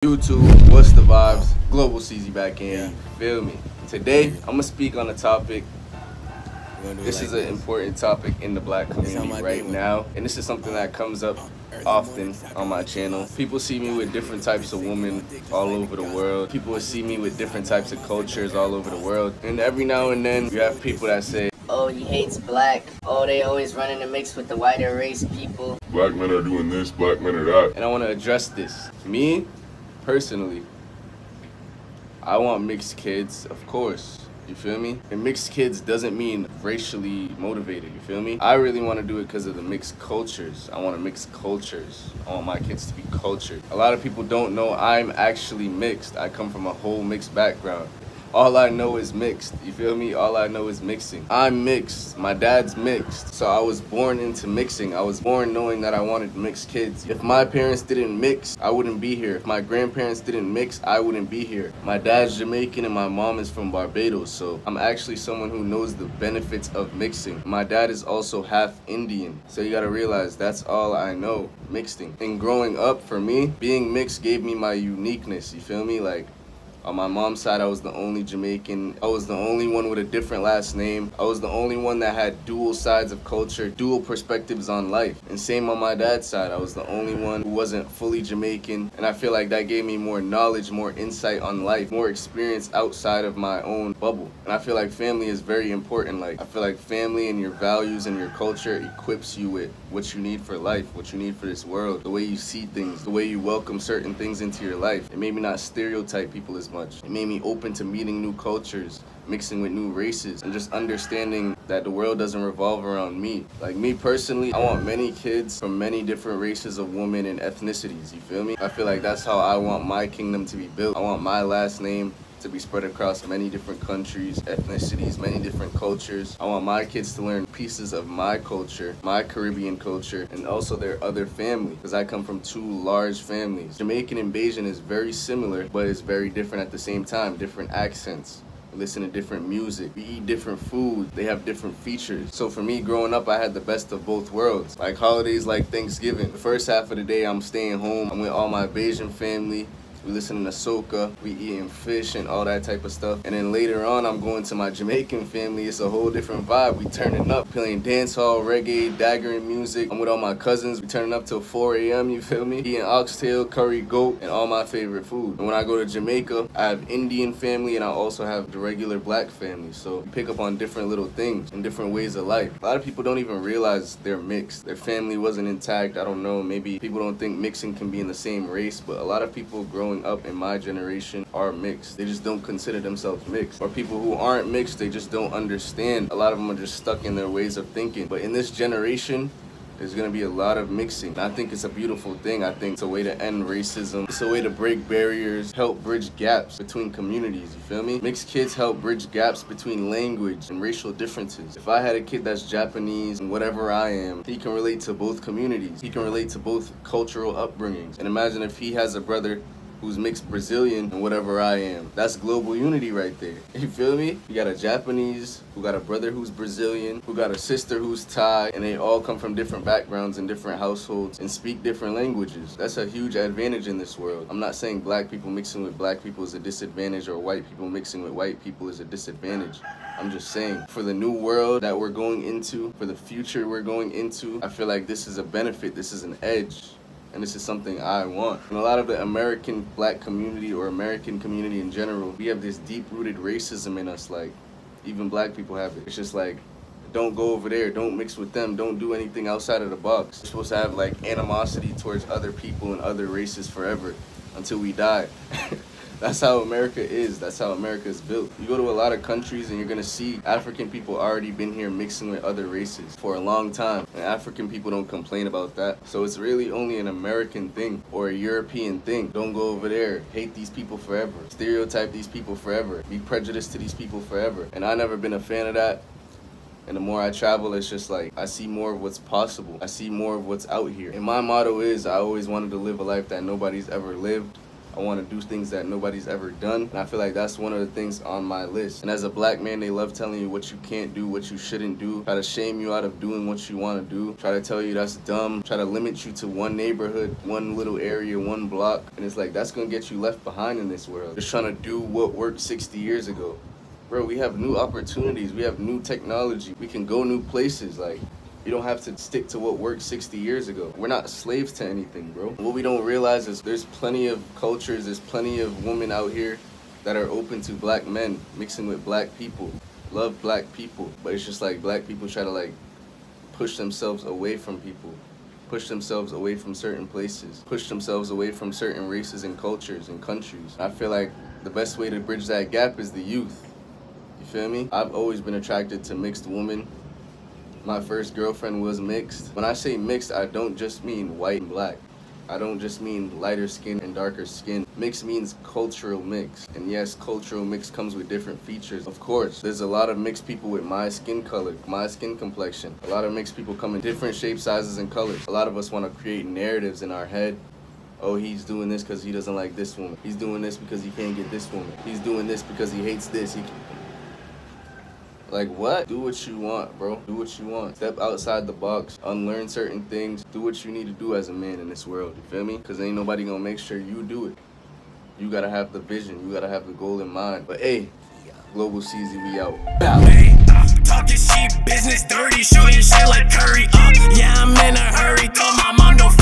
YouTube, what's the vibes? Global CZ back in, you feel me? Today, I'm gonna speak on a topic. This is an important topic in the black community right now, and this is something that comes up often on my channel. People see me with different types of women all over the world. People will see me with different types of cultures all over the world, and every now and then you have people that say, oh, he hates black. Oh, they always run in the mix with the whiter race people. Black men are doing this, black men are that. And I want to address this. Me, personally, I want mixed kids, of course. You feel me? And mixed kids doesn't mean racially motivated, you feel me? I really want to do it because of the mixed cultures. I want to mix cultures. I want my kids to be cultured. A lot of people don't know I'm actually mixed. I come from a whole mixed background. All I know is mixed, you feel me? All I know is mixing. I'm mixed, my dad's mixed. So I was born into mixing. I was born knowing that I wanted mixed kids. If my parents didn't mix, I wouldn't be here. If my grandparents didn't mix, I wouldn't be here. My dad's Jamaican and my mom is from Barbados, so I'm actually someone who knows the benefits of mixing. My dad is also half Indian, so you gotta realize that's all I know, mixing. And growing up, for me, being mixed gave me my uniqueness, you feel me? Like, on my mom's side, I was the only Jamaican. I was the only one with a different last name. I was the only one that had dual sides of culture, dual perspectives on life. And same on my dad's side, I was the only one who wasn't fully Jamaican. And I feel like that gave me more knowledge, more insight on life, more experience outside of my own bubble. And I feel like family is very important. Like, I feel like family and your values and your culture equips you with what you need for life, what you need for this world, the way you see things, the way you welcome certain things into your life. It made me not stereotype people as much. It made me open to meeting new cultures, mixing with new races, and just understanding that the world doesn't revolve around me. Like me personally, I want many kids from many different races of women and ethnicities, you feel me? I feel like that's how I want my kingdom to be built. I want my last name to be spread across many different countries, ethnicities, many different cultures. I want my kids to learn pieces of my culture, my Caribbean culture, and also their other family, because I come from two large families. Jamaican and Bajan is very similar, but it's very different at the same time, different accents. We listen to different music, we eat different food, they have different features. So for me, growing up, I had the best of both worlds. Like holidays like Thanksgiving, the first half of the day, I'm staying home, I'm with all my Bajan family. We listening to soca, we eating fish and all that type of stuff. And then later on, I'm going to my Jamaican family. It's a whole different vibe. We turning up, playing dancehall, reggae, daggering music. I'm with all my cousins. We turning up till 4 a.m., you feel me? Eating oxtail, curry, goat, and all my favorite food. And when I go to Jamaica, I have Indian family and I also have the regular black family. So we pick up on different little things and different ways of life. A lot of people don't even realize they're mixed. Their family wasn't intact. I don't know, maybe people don't think mixing can be in the same race, but a lot of people growing up in my generation are mixed. They just don't consider themselves mixed. Or people who aren't mixed, they just don't understand. A lot of them are just stuck in their ways of thinking. But in this generation, there's gonna be a lot of mixing. I think it's a beautiful thing. I think it's a way to end racism. It's a way to break barriers, help bridge gaps between communities, you feel me? Mixed kids help bridge gaps between language and racial differences. If I had a kid that's Japanese and whatever I am, he can relate to both communities. He can relate to both cultural upbringings. And imagine if he has a brother who's mixed Brazilian and whatever I am. That's global unity right there. You feel me? You got a Japanese who got a brother who's Brazilian, who got a sister who's Thai, and they all come from different backgrounds and different households and speak different languages. That's a huge advantage in this world. I'm not saying black people mixing with black people is a disadvantage or white people mixing with white people is a disadvantage. I'm just saying, for the new world that we're going into, for the future we're going into, I feel like this is a benefit, this is an edge. And this is something I want. And a lot of the American black community or American community in general, we have this deep-rooted racism in us. Like, even black people have it. It's just like, don't go over there, don't mix with them, don't do anything outside of the box. We're supposed to have like animosity towards other people and other races forever until we die. That's how America is. That's how America is built. You go to a lot of countries and you're gonna see African people already been here mixing with other races for a long time. And African people don't complain about that. So it's really only an American thing or a European thing. Don't go over there. Hate these people forever. Stereotype these people forever. Be prejudiced to these people forever. And I've never been a fan of that. And the more I travel, it's just like, I see more of what's possible. I see more of what's out here. And my motto is, I always wanted to live a life that nobody's ever lived. I want to do things that nobody's ever done. And I feel like that's one of the things on my list. And as a black man, they love telling you what you can't do, what you shouldn't do. Try to shame you out of doing what you want to do. Try to tell you that's dumb. Try to limit you to one neighborhood, one little area, one block. And it's like, that's going to get you left behind in this world. Just trying to do what worked 60 years ago. Bro, we have new opportunities. We have new technology. We can go new places. Like, you don't have to stick to what worked 60 years ago. We're not slaves to anything, bro. What we don't realize is there's plenty of cultures, there's plenty of women out here that are open to black men mixing with black people, love black people. But it's just like black people try to like push themselves away from people, push themselves away from certain places, push themselves away from certain races and cultures and countries. I feel like the best way to bridge that gap is the youth. You feel me? I've always been attracted to mixed women. My first girlfriend was mixed. When I say mixed, I don't just mean white and black. I don't just mean lighter skin and darker skin. Mixed means cultural mix. And yes, cultural mix comes with different features. Of course, there's a lot of mixed people with my skin color, my skin complexion. A lot of mixed people come in different shapes, sizes, and colors. A lot of us want to create narratives in our head. Oh, he's doing this because he doesn't like this woman. He's doing this because he can't get this woman. He's doing this because he hates this. Like, what? Do what you want, bro. Do what you want. Step outside the box. Unlearn certain things. Do what you need to do as a man in this world. You feel me? Because ain't nobody gonna make sure you do it. You gotta have the vision. You gotta have the goal in mind. But hey, Global CZ, we out. Hey, talking shit, business dirty, shooting shit like Curry. Yeah, I'm in a hurry. Told my mom don't